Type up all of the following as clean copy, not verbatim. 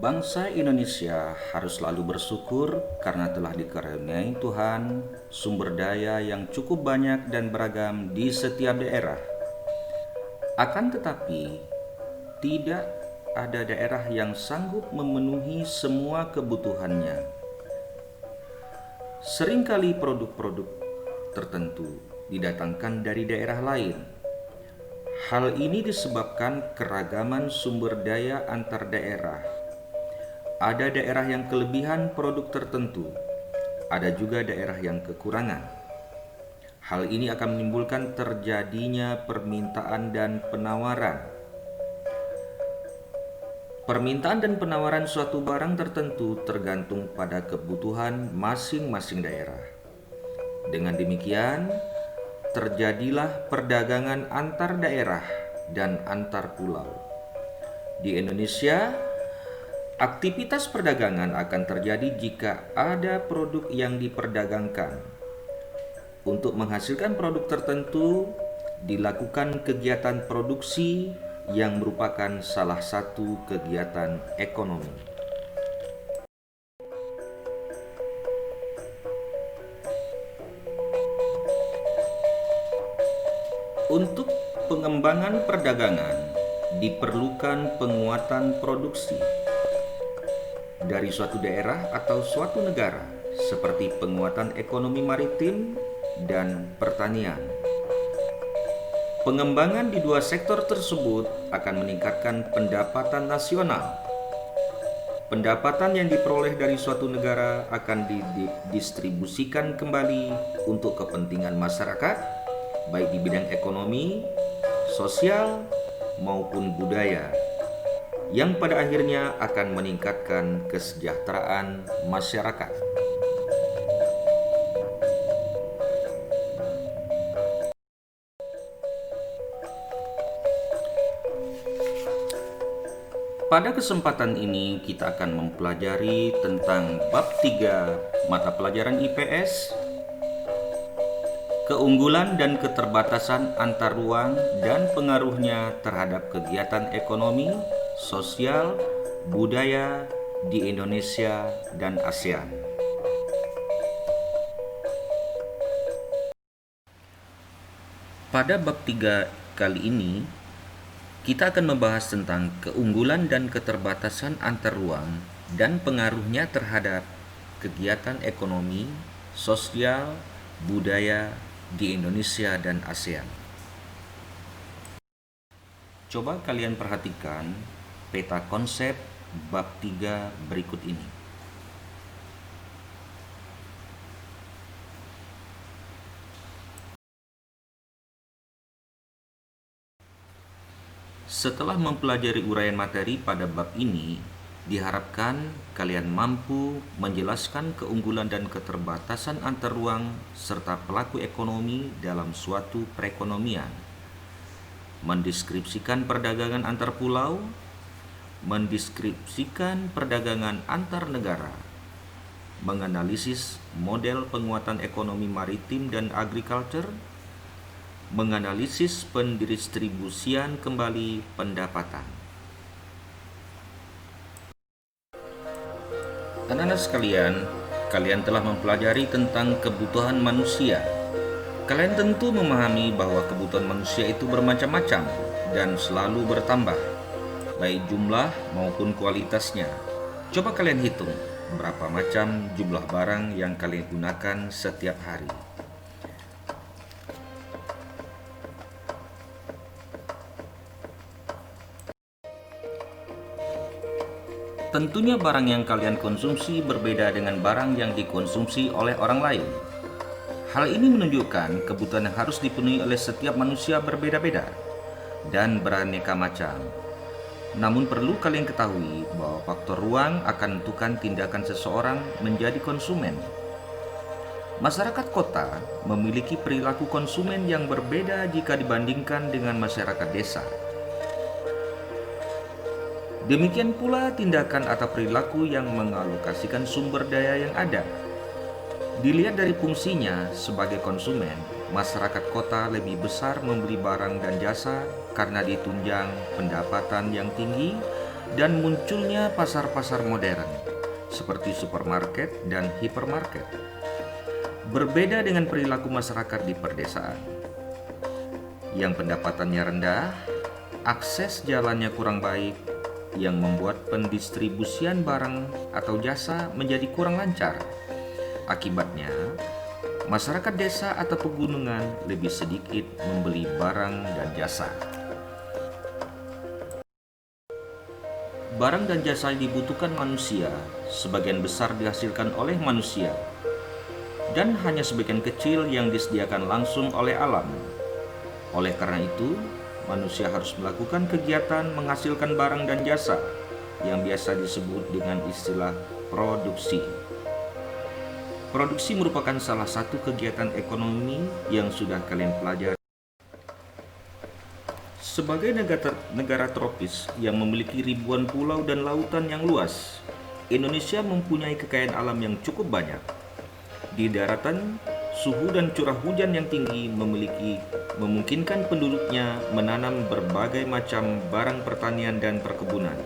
Bangsa Indonesia harus selalu bersyukur karena telah dikaruniai Tuhan sumber daya yang cukup banyak dan beragam di setiap daerah. Akan tetapi, tidak ada daerah yang sanggup memenuhi semua kebutuhannya. Seringkali produk-produk tertentu didatangkan dari daerah lain. Hal ini disebabkan keragaman sumber daya antar daerah. Ada daerah yang kelebihan produk tertentu, ada juga daerah yang kekurangan. Hal ini akan menimbulkan terjadinya permintaan dan penawaran. Permintaan dan penawaran suatu barang tertentu tergantung pada kebutuhan masing-masing daerah. Dengan demikian, terjadilah perdagangan antar daerah dan antar pulau. Di Indonesia, aktivitas perdagangan akan terjadi jika ada produk yang diperdagangkan. Untuk menghasilkan produk tertentu, dilakukan kegiatan produksi yang merupakan salah satu kegiatan ekonomi. Untuk pengembangan perdagangan, diperlukan penguatan produksi dari suatu daerah atau suatu negara, seperti penguatan ekonomi maritim dan pertanian. Pengembangan di dua sektor tersebut akan meningkatkan pendapatan nasional. Pendapatan yang diperoleh dari suatu negara akan didistribusikan kembali untuk kepentingan masyarakat, baik di bidang ekonomi, sosial, maupun budaya, yang pada akhirnya akan meningkatkan kesejahteraan masyarakat. Pada kesempatan ini kita akan mempelajari tentang bab 3 mata pelajaran IPS, keunggulan dan keterbatasan antar ruang dan pengaruhnya terhadap kegiatan ekonomi, sosial, budaya di Indonesia dan ASEAN. Pada bab 3 kali ini, kita akan membahas tentang keunggulan dan keterbatasan antar ruang dan pengaruhnya terhadap kegiatan ekonomi, sosial, budaya di Indonesia dan ASEAN. Coba kalian perhatikan peta konsep bab 3 berikut ini. Setelah mempelajari uraian materi pada bab ini, diharapkan kalian mampu menjelaskan keunggulan dan keterbatasan antar ruang serta pelaku ekonomi dalam suatu perekonomian, mendeskripsikan perdagangan antar pulau, mendeskripsikan perdagangan antar negara, menganalisis model penguatan ekonomi maritim dan agriculture, menganalisis pendistribusian kembali pendapatan. Anak-anak sekalian, kalian telah mempelajari tentang kebutuhan manusia. Kalian tentu memahami bahwa kebutuhan manusia itu bermacam-macam dan selalu bertambah, baik jumlah maupun kualitasnya. Coba kalian hitung berapa macam jumlah barang yang kalian gunakan setiap hari. Tentunya barang yang kalian konsumsi berbeda dengan barang yang dikonsumsi oleh orang lain. Hal ini menunjukkan kebutuhan yang harus dipenuhi oleh setiap manusia berbeda-beda dan beraneka macam. Namun perlu kalian ketahui bahwa faktor ruang akan menentukan tindakan seseorang menjadi konsumen. Masyarakat kota memiliki perilaku konsumen yang berbeda jika dibandingkan dengan masyarakat desa. Demikian pula tindakan atau perilaku yang mengalokasikan sumber daya yang ada. Dilihat dari fungsinya sebagai konsumen, masyarakat kota lebih besar membeli barang dan jasa karena ditunjang pendapatan yang tinggi dan munculnya pasar-pasar modern seperti supermarket dan hipermarket. Berbeda dengan perilaku masyarakat di perdesaan yang pendapatannya rendah, akses jalannya kurang baik, yang membuat pendistribusian barang atau jasa menjadi kurang lancar. Akibatnya, masyarakat desa atau pegunungan lebih sedikit membeli barang dan jasa. Barang dan jasa yang dibutuhkan manusia sebagian besar dihasilkan oleh manusia, dan hanya sebagian kecil yang disediakan langsung oleh alam. Oleh karena itu, manusia harus melakukan kegiatan menghasilkan barang dan jasa yang biasa disebut dengan istilah produksi. Produksi merupakan salah satu kegiatan ekonomi yang sudah kalian pelajari. Sebagai negara tropis yang memiliki ribuan pulau dan lautan yang luas, Indonesia mempunyai kekayaan alam yang cukup banyak. Di daratan, suhu dan curah hujan yang tinggi memungkinkan penduduknya menanam berbagai macam barang pertanian dan perkebunan.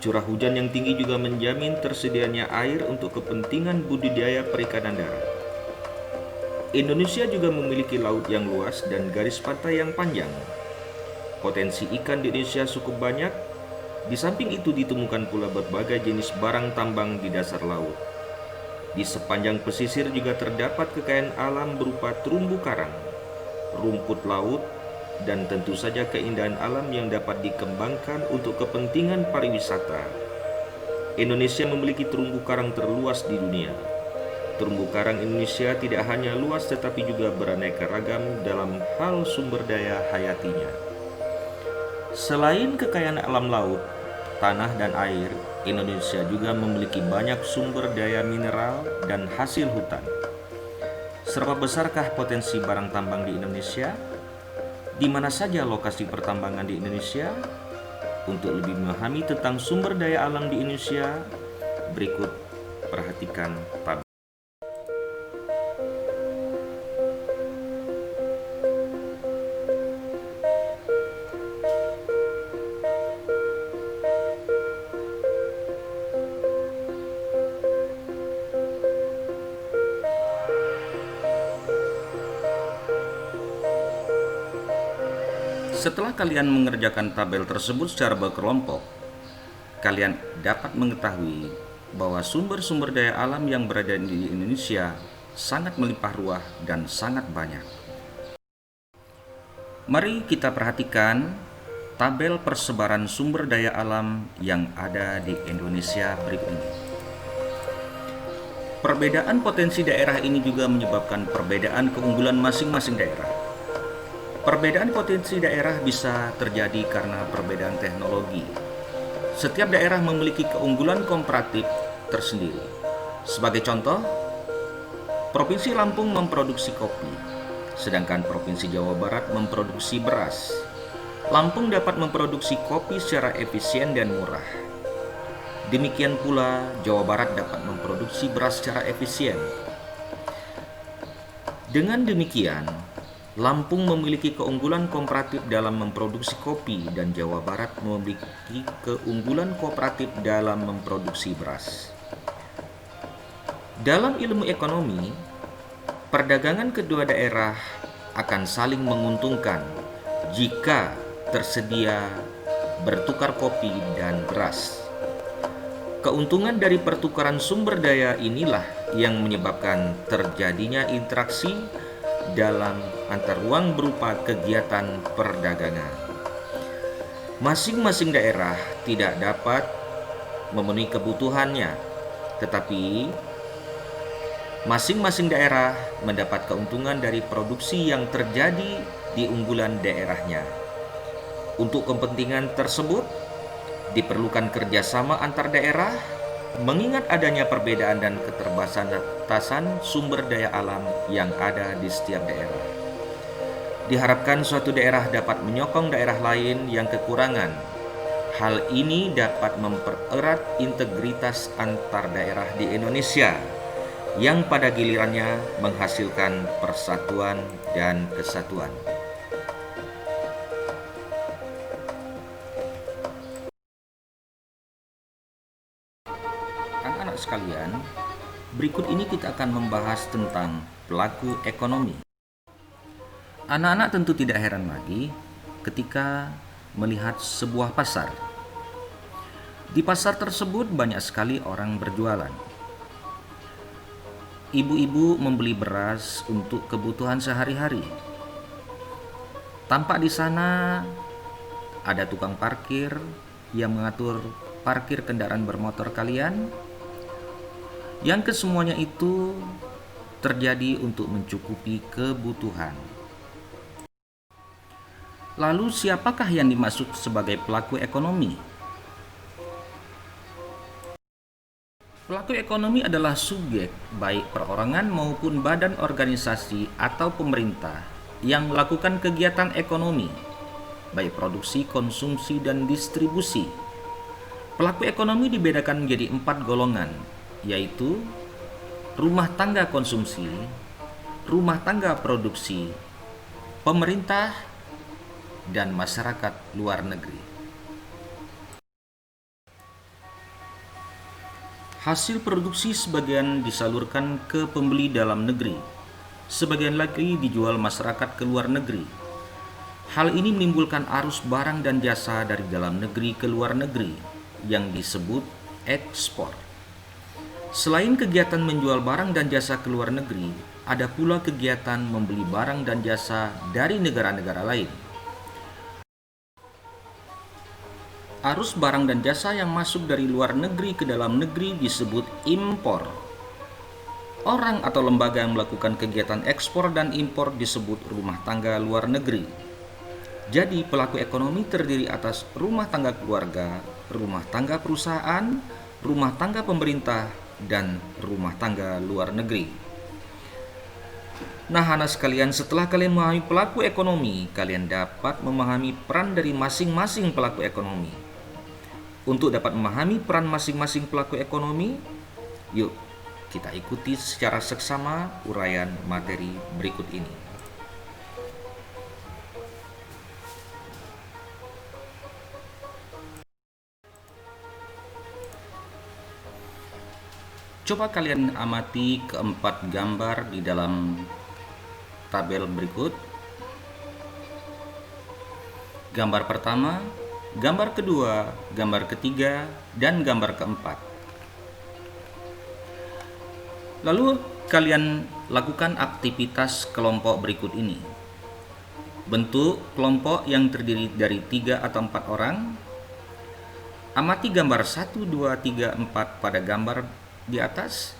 Curah hujan yang tinggi juga menjamin tersedianya air untuk kepentingan budidaya perikanan darat. Indonesia juga memiliki laut yang luas dan garis pantai yang panjang. Potensi ikan di Indonesia cukup banyak. Di samping itu ditemukan pula berbagai jenis barang tambang di dasar laut. Di sepanjang pesisir juga terdapat kekayaan alam berupa terumbu karang, rumput laut, dan tentu saja keindahan alam yang dapat dikembangkan untuk kepentingan pariwisata. Indonesia memiliki terumbu karang terluas di dunia. Terumbu karang Indonesia tidak hanya luas tetapi juga beraneka ragam dalam hal sumber daya hayatinya. Selain kekayaan alam laut, tanah dan air, Indonesia juga memiliki banyak sumber daya mineral dan hasil hutan. Seberapa besarkah potensi barang tambang di Indonesia? Di mana saja lokasi pertambangan di Indonesia? Untuk lebih memahami tentang sumber daya alam di Indonesia, berikut perhatikan tabel. Setelah kalian mengerjakan tabel tersebut secara berkelompok, kalian dapat mengetahui bahwa sumber-sumber daya alam yang berada di Indonesia sangat melimpah ruah dan sangat banyak. Mari kita perhatikan tabel persebaran sumber daya alam yang ada di Indonesia berikut ini. Perbedaan potensi daerah ini juga menyebabkan perbedaan keunggulan masing-masing daerah. Perbedaan potensi daerah bisa terjadi karena perbedaan teknologi. Setiap daerah memiliki keunggulan komparatif tersendiri. Sebagai contoh, Provinsi Lampung memproduksi kopi, sedangkan Provinsi Jawa Barat memproduksi beras. Lampung dapat memproduksi kopi secara efisien dan murah. Demikian pula Jawa Barat dapat memproduksi beras secara efisien. Dengan demikian, Lampung memiliki keunggulan komparatif dalam memproduksi kopi dan Jawa Barat memiliki keunggulan komparatif dalam memproduksi beras. Dalam ilmu ekonomi, perdagangan kedua daerah akan saling menguntungkan jika tersedia bertukar kopi dan beras. Keuntungan dari pertukaran sumber daya inilah yang menyebabkan terjadinya interaksi dalam antar ruang berupa kegiatan perdagangan. Masing-masing daerah tidak dapat memenuhi kebutuhannya, tetapi masing-masing daerah mendapat keuntungan dari produksi yang terjadi di unggulan daerahnya. Untuk kepentingan tersebut, diperlukan kerjasama antar daerah, mengingat adanya perbedaan dan keterbatasan sumber daya alam yang ada di setiap daerah. Diharapkan suatu daerah dapat menyokong daerah lain yang kekurangan. Hal ini dapat mempererat integritas antar daerah di Indonesia, yang pada gilirannya menghasilkan persatuan dan kesatuan. anak-anak sekalian, berikut ini kita akan membahas tentang pelaku ekonomi. Anak-anak tentu tidak heran lagi ketika melihat sebuah pasar. Di pasar tersebut banyak sekali orang berjualan. Ibu-ibu membeli beras untuk kebutuhan sehari-hari. Tampak di sana ada tukang parkir yang mengatur parkir kendaraan bermotor kalian, yang kesemuanya itu terjadi untuk mencukupi kebutuhan. Lalu siapakah yang dimaksud sebagai pelaku ekonomi? Pelaku ekonomi adalah subjek baik perorangan maupun badan organisasi atau pemerintah yang melakukan kegiatan ekonomi, baik produksi, konsumsi, dan distribusi. Pelaku ekonomi dibedakan menjadi 4 golongan, yaitu rumah tangga konsumsi, rumah tangga produksi, pemerintah, dan masyarakat luar negeri. Hasil produksi sebagian disalurkan ke pembeli dalam negeri, sebagian lagi dijual masyarakat ke luar negeri. Hal ini menimbulkan arus barang dan jasa dari dalam negeri ke luar negeri yang disebut ekspor. Selain kegiatan menjual barang dan jasa ke luar negeri, ada pula kegiatan membeli barang dan jasa dari negara-negara lain. Arus barang dan jasa yang masuk dari luar negeri ke dalam negeri disebut impor. Orang atau lembaga yang melakukan kegiatan ekspor dan impor disebut rumah tangga luar negeri. Jadi pelaku ekonomi terdiri atas rumah tangga keluarga, rumah tangga perusahaan, rumah tangga pemerintah, dan rumah tangga luar negeri. Nah, anak sekalian, setelah kalian memahami pelaku ekonomi, kalian dapat memahami peran dari masing-masing pelaku ekonomi. Untuk dapat memahami peran masing-masing pelaku ekonomi, yuk kita ikuti secara seksama uraian materi berikut ini. Coba kalian amati keempat gambar di dalam tabel berikut. Gambar pertama, gambar kedua, gambar ketiga, dan gambar keempat. Lalu kalian lakukan aktivitas kelompok berikut ini. Bentuk kelompok yang terdiri dari 3 atau 4 orang. Amati gambar 1, 2, 3, 4 pada gambar di atas.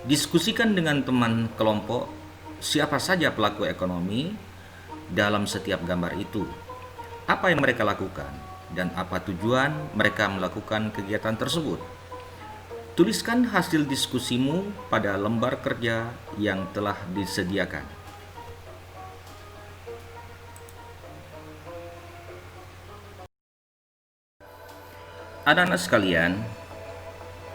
Diskusikan dengan teman kelompok siapa saja pelaku ekonomi dalam setiap gambar itu. Apa yang mereka lakukan dan apa tujuan mereka melakukan kegiatan tersebut. Tuliskan hasil diskusimu pada lembar kerja yang telah disediakan. Anak-anak sekalian,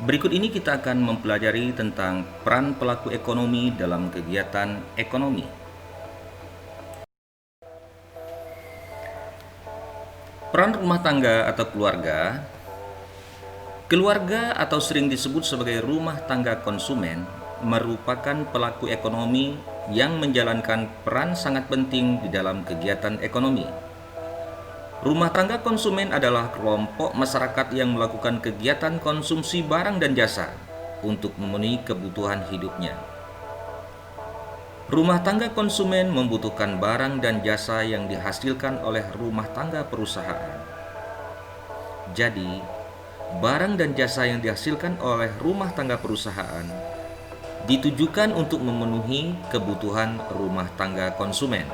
berikut ini kita akan mempelajari tentang peran pelaku ekonomi dalam kegiatan ekonomi. Peran rumah tangga atau keluarga. Keluarga atau sering disebut sebagai rumah tangga konsumen merupakan pelaku ekonomi yang menjalankan peran sangat penting di dalam kegiatan ekonomi. Rumah tangga konsumen adalah kelompok masyarakat yang melakukan kegiatan konsumsi barang dan jasa untuk memenuhi kebutuhan hidupnya. Rumah tangga konsumen membutuhkan barang dan jasa yang dihasilkan oleh rumah tangga perusahaan. Jadi, barang dan jasa yang dihasilkan oleh rumah tangga perusahaan ditujukan untuk memenuhi kebutuhan rumah tangga konsumen.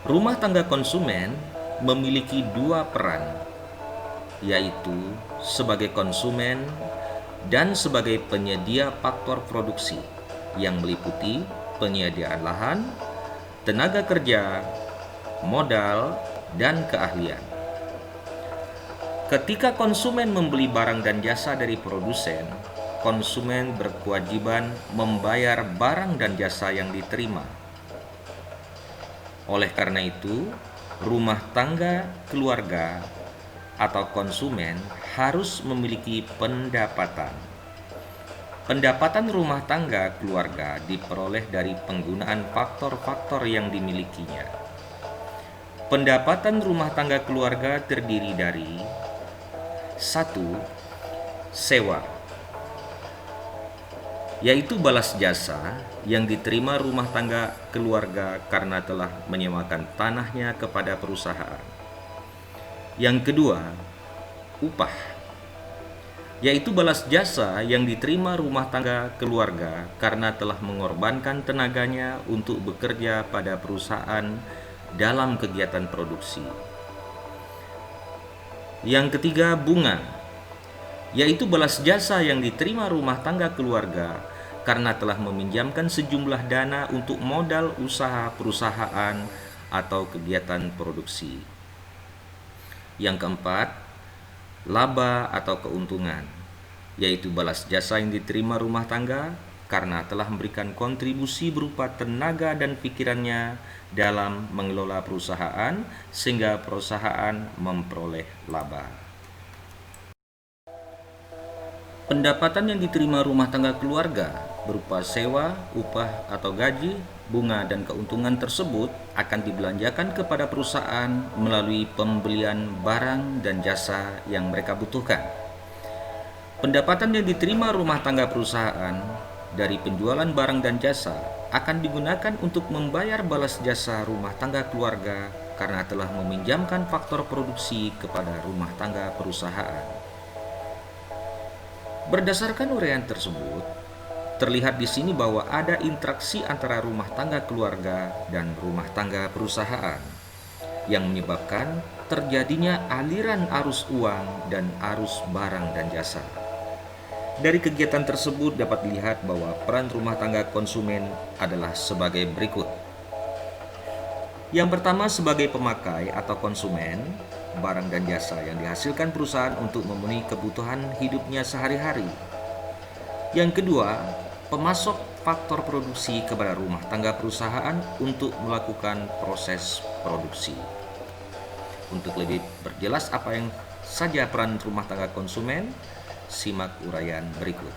Rumah tangga konsumen memiliki 2 peran, yaitu sebagai konsumen dan sebagai penyedia faktor produksi yang meliputi penyediaan lahan, tenaga kerja, modal, dan keahlian. Ketika konsumen membeli barang dan jasa dari produsen, konsumen berkewajiban membayar barang dan jasa yang diterima. Oleh karena itu, rumah tangga keluarga atau konsumen harus memiliki pendapatan. Pendapatan rumah tangga keluarga diperoleh dari penggunaan faktor-faktor yang dimilikinya. Pendapatan rumah tangga keluarga terdiri dari 1. Sewa, yaitu balas jasa yang diterima rumah tangga keluarga karena telah menyewakan tanahnya kepada perusahaan. Yang kedua, upah, yaitu balas jasa yang diterima rumah tangga keluarga karena telah mengorbankan tenaganya untuk bekerja pada perusahaan dalam kegiatan produksi. Yang ketiga, bunga, yaitu balas jasa yang diterima rumah tangga keluarga karena telah meminjamkan sejumlah dana untuk modal usaha perusahaan atau kegiatan produksi. Yang keempat, laba atau keuntungan, yaitu balas jasa yang diterima rumah tangga karena telah memberikan kontribusi berupa tenaga dan pikirannya dalam mengelola perusahaan sehingga perusahaan memperoleh laba. Pendapatan yang diterima rumah tangga keluarga berupa sewa, upah atau gaji, bunga dan keuntungan tersebut akan dibelanjakan kepada perusahaan melalui pembelian barang dan jasa yang mereka butuhkan. Pendapatan yang diterima rumah tangga perusahaan dari penjualan barang dan jasa akan digunakan untuk membayar balas jasa rumah tangga keluarga karena telah meminjamkan faktor produksi kepada rumah tangga perusahaan. Berdasarkan uraian tersebut, terlihat di sini bahwa ada interaksi antara rumah tangga keluarga dan rumah tangga perusahaan yang menyebabkan terjadinya aliran arus uang dan arus barang dan jasa. Dari kegiatan tersebut dapat dilihat bahwa peran rumah tangga konsumen adalah sebagai berikut. Yang pertama, sebagai pemakai atau konsumen barang dan jasa yang dihasilkan perusahaan untuk memenuhi kebutuhan hidupnya sehari-hari. Yang kedua, pemasok faktor produksi kepada rumah tangga perusahaan untuk melakukan proses produksi. Untuk lebih berjelas apa yang saja peran rumah tangga konsumen, simak uraian berikut.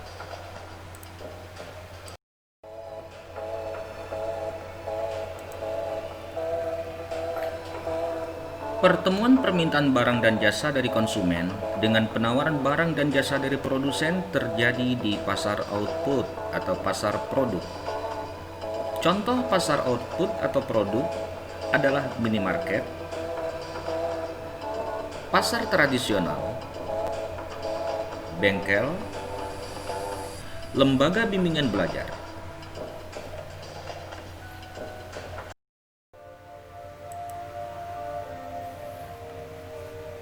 Pertemuan permintaan barang dan jasa dari konsumen dengan penawaran barang dan jasa dari produsen terjadi di pasar output atau pasar produk. Contoh pasar output atau produk adalah minimarket, pasar tradisional, bengkel, lembaga bimbingan belajar.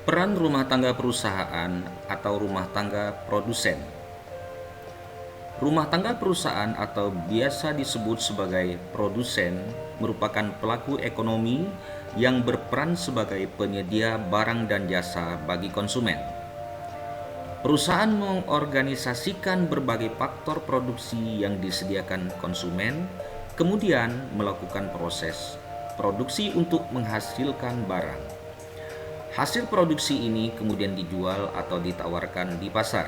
Peran rumah tangga perusahaan atau rumah tangga produsen. Rumah tangga perusahaan atau biasa disebut sebagai produsen merupakan pelaku ekonomi yang berperan sebagai penyedia barang dan jasa bagi konsumen. Perusahaan mengorganisasikan berbagai faktor produksi yang disediakan konsumen, kemudian melakukan proses produksi untuk menghasilkan barang. Hasil produksi ini kemudian dijual atau ditawarkan di pasar.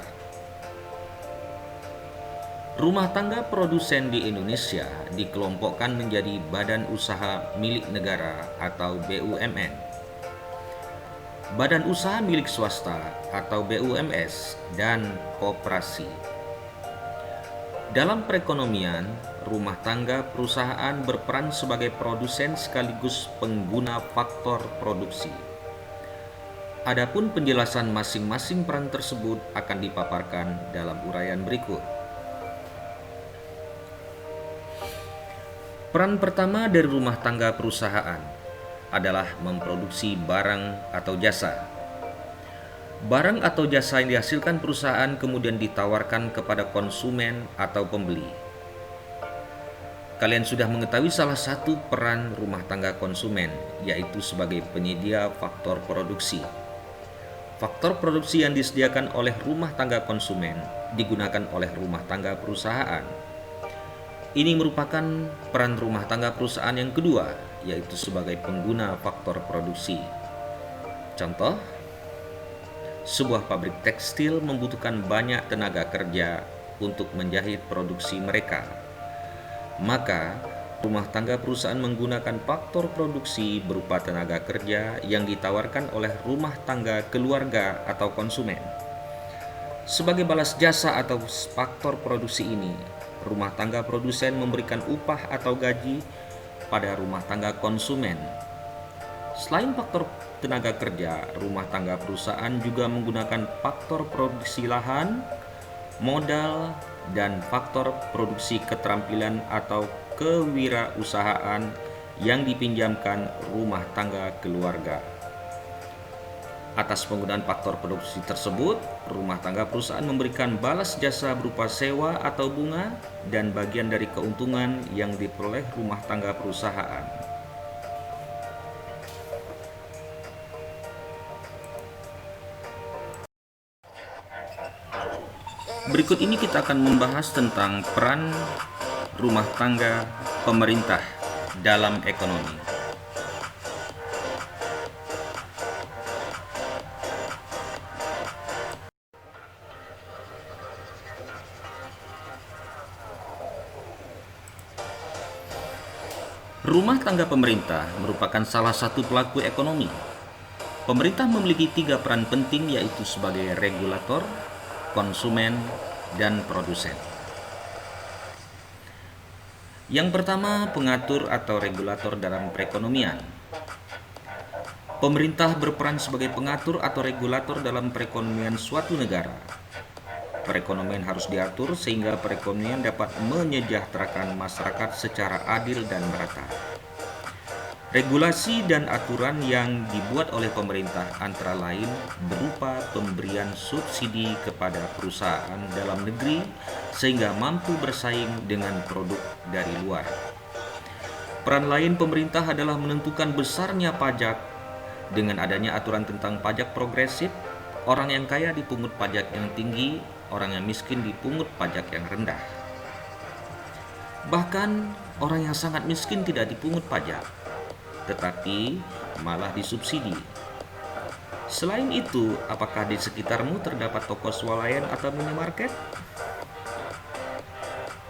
Rumah tangga produsen di Indonesia dikelompokkan menjadi badan usaha milik negara atau BUMN, badan usaha milik swasta atau BUMS, dan koperasi. Dalam perekonomian, rumah tangga perusahaan berperan sebagai produsen sekaligus pengguna faktor produksi. Adapun penjelasan masing-masing peran tersebut akan dipaparkan dalam uraian berikut. Peran pertama dari rumah tangga perusahaan adalah memproduksi barang atau jasa. Barang atau jasa yang dihasilkan perusahaan kemudian ditawarkan kepada konsumen atau pembeli. Kalian sudah mengetahui salah satu peran rumah tangga konsumen, yaitu sebagai penyedia faktor produksi. Faktor produksi yang disediakan oleh rumah tangga konsumen digunakan oleh rumah tangga perusahaan. Ini merupakan peran rumah tangga perusahaan yang kedua, yaitu sebagai pengguna faktor produksi. Contoh, Sebuah pabrik tekstil membutuhkan banyak tenaga kerja untuk menjahit produksi mereka. Maka, rumah tangga perusahaan menggunakan faktor produksi berupa tenaga kerja yang ditawarkan oleh rumah tangga keluarga atau konsumen. Sebagai balas jasa atau faktor produksi ini, rumah tangga produsen memberikan upah atau gaji pada rumah tangga konsumen. Selain faktor tenaga kerja, rumah tangga perusahaan juga menggunakan faktor produksi lahan, modal, dan faktor produksi keterampilan atau kewirausahaan yang dipinjamkan rumah tangga keluarga. Atas penggunaan faktor produksi tersebut, rumah tangga perusahaan memberikan balas jasa berupa sewa atau bunga dan bagian dari keuntungan yang diperoleh rumah tangga perusahaan. Berikut ini kita akan membahas tentang peran rumah tangga pemerintah dalam ekonomi. Rumah tangga pemerintah merupakan salah satu pelaku ekonomi. Pemerintah memiliki 3 peran penting, yaitu sebagai regulator, konsumen, dan produsen. Yang pertama, pengatur atau regulator dalam perekonomian. Pemerintah berperan sebagai pengatur atau regulator dalam perekonomian suatu negara. Perekonomian harus diatur sehingga perekonomian dapat menyejahterakan masyarakat secara adil dan merata. Regulasi dan aturan yang dibuat oleh pemerintah antara lain berupa pemberian subsidi kepada perusahaan dalam negeri sehingga mampu bersaing dengan produk dari luar. Peran lain pemerintah adalah menentukan besarnya pajak. Dengan adanya aturan tentang pajak progresif, orang yang kaya dipungut pajak yang tinggi, orang yang miskin dipungut pajak yang rendah. Bahkan orang yang sangat miskin tidak dipungut pajak, tetapi malah disubsidi. Selain itu, apakah di sekitarmu terdapat toko swalayan atau minimarket?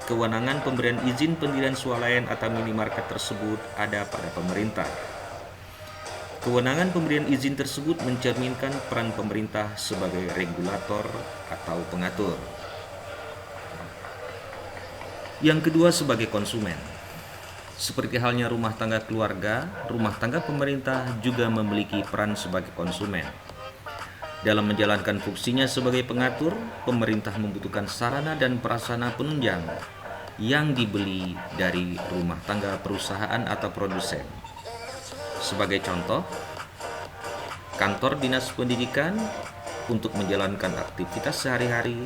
Kewenangan pemberian izin pendirian swalayan atau minimarket tersebut ada pada pemerintah. Kewenangan pemberian izin tersebut mencerminkan peran pemerintah sebagai regulator atau pengatur. Yang kedua, sebagai konsumen. Seperti halnya rumah tangga keluarga, rumah tangga pemerintah juga memiliki peran sebagai konsumen. Dalam menjalankan fungsinya sebagai pengatur, pemerintah membutuhkan sarana dan prasarana penunjang yang dibeli dari rumah tangga perusahaan atau produsen. Sebagai contoh, kantor dinas pendidikan untuk menjalankan aktivitas sehari-hari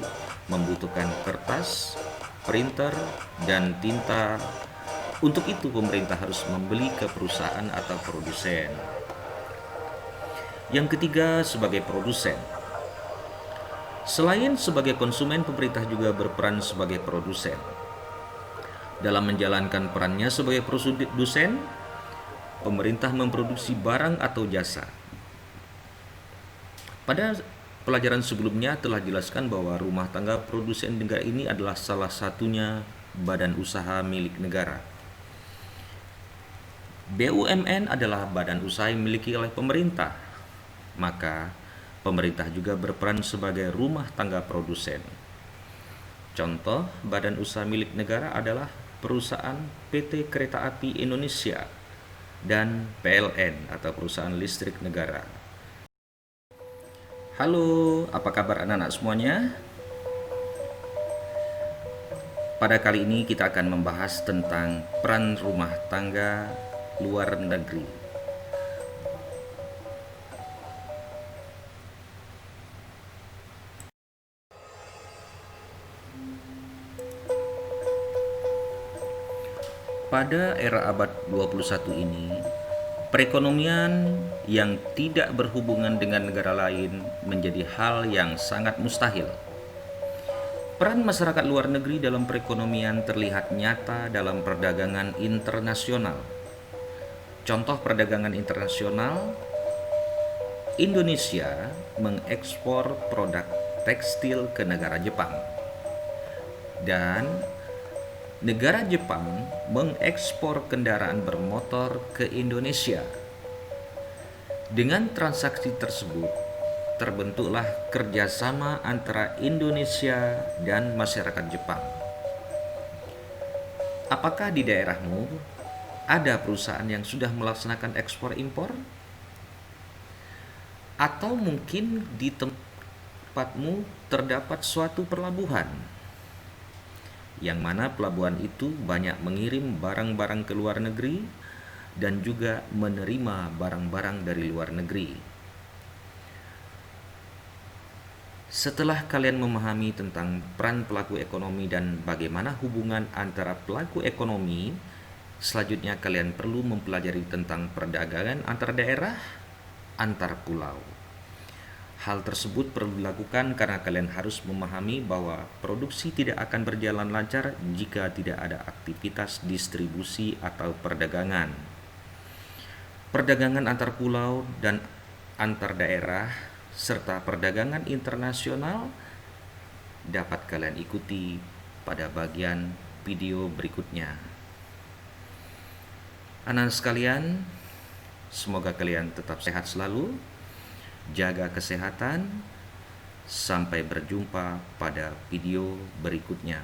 membutuhkan kertas, printer, dan tinta. Untuk itu pemerintah harus membeli ke perusahaan atau produsen. Yang ketiga, sebagai produsen. Selain sebagai konsumen, pemerintah juga berperan sebagai produsen. Dalam menjalankan perannya sebagai produsen, pemerintah memproduksi barang atau jasa. Pada pelajaran sebelumnya telah dijelaskan bahwa rumah tangga produsen negara ini adalah salah satunya badan usaha milik negara. BUMN adalah badan usaha yang dimiliki oleh pemerintah. Maka, pemerintah juga berperan sebagai rumah tangga produsen. Contoh badan usaha milik negara adalah perusahaan PT Kereta Api Indonesia dan PLN atau perusahaan listrik negara. Halo, apa kabar anak-anak semuanya? Pada kali ini kita akan membahas tentang peran rumah tangga luar negeri. Pada era abad 21 ini, perekonomian yang tidak berhubungan dengan negara lain menjadi hal yang sangat mustahil. Peran masyarakat luar negeri dalam perekonomian terlihat nyata dalam perdagangan internasional. Contoh perdagangan internasional Indonesia mengekspor produk tekstil ke negara Jepang, dan negara Jepang mengekspor kendaraan bermotor ke Indonesia. Dengan transaksi tersebut, terbentuklah kerjasama antara Indonesia dan masyarakat Jepang. Apakah di daerahmu ada perusahaan yang sudah melaksanakan ekspor impor? Atau mungkin di tempatmu terdapat suatu pelabuhan, yang mana pelabuhan itu banyak mengirim barang-barang ke luar negeri dan juga menerima barang-barang dari luar negeri. Setelah kalian memahami tentang peran pelaku ekonomi dan bagaimana hubungan antara pelaku ekonomi, selanjutnya kalian perlu mempelajari tentang perdagangan antar daerah, antar pulau. Hal tersebut perlu dilakukan karena kalian harus memahami bahwa produksi tidak akan berjalan lancar jika tidak ada aktivitas distribusi atau perdagangan. Perdagangan antar pulau dan antar daerah serta perdagangan internasional dapat kalian ikuti pada bagian video berikutnya. Anak sekalian, semoga kalian tetap sehat selalu, jaga kesehatan, sampai berjumpa pada video berikutnya.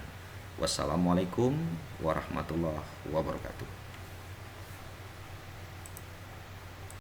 Wassalamualaikum warahmatullahi wabarakatuh.